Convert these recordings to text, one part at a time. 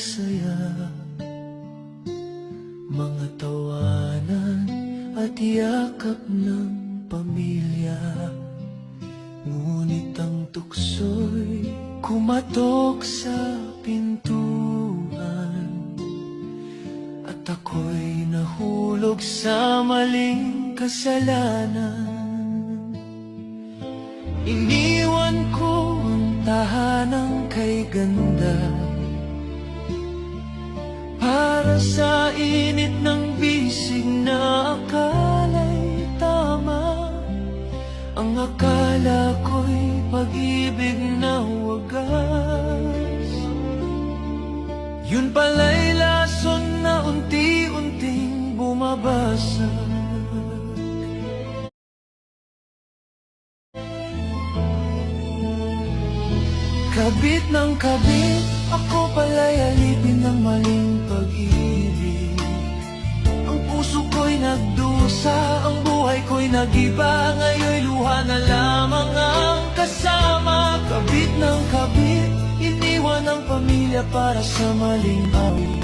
saya, mga tawanan at yakap ng pamilya. Ngunit ang tukso'y kumatok sa pintuan, at ako'y nahulog sa maling kasalanan. Iniwan ko ang tahanang kay ganda para sa init ng bisig na akala'y tama. Ang akala ko'y pag-ibig na wagas, yun pala'y lason na unti-unting bumabasag. Kabit ng kabit, ako pala'y alipin ng maling pag-ibig. Ang puso ko'y nagdusa, ang buhay ko'y nag-iba. Ngayon'y luha na lamang ang kasama. Kabit ng kabit, iniwan ang pamilya para sa maling awit.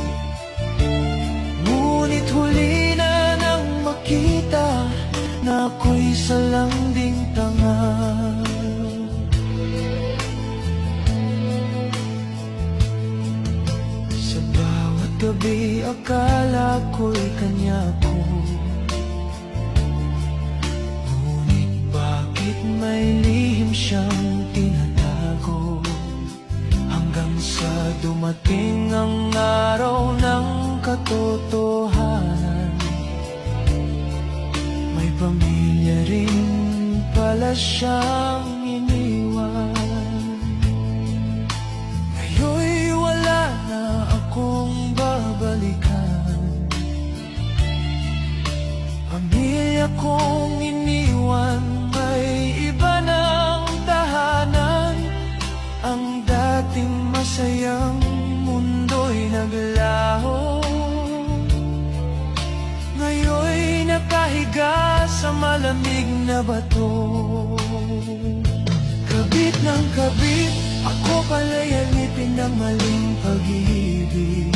Ngunit huli na nang makita na ako'y salanding tanga. Gabi akala ko'y kanya ko, ngunit bakit may lihim siyang tinatago? Hanggang sa dumating ang araw ng katotohanan, may pamilya rin pala siyang iniwan. Ngayon'y wala na akong babalikan, pamilya kong iniwan, may iba ng tahanan. Ang dating masayang mundo'y naglaho, ngayon'y nakahiga sa malamig na bato. Kabit ng kabit, ako pala'y alipin ng maling pag-ibig.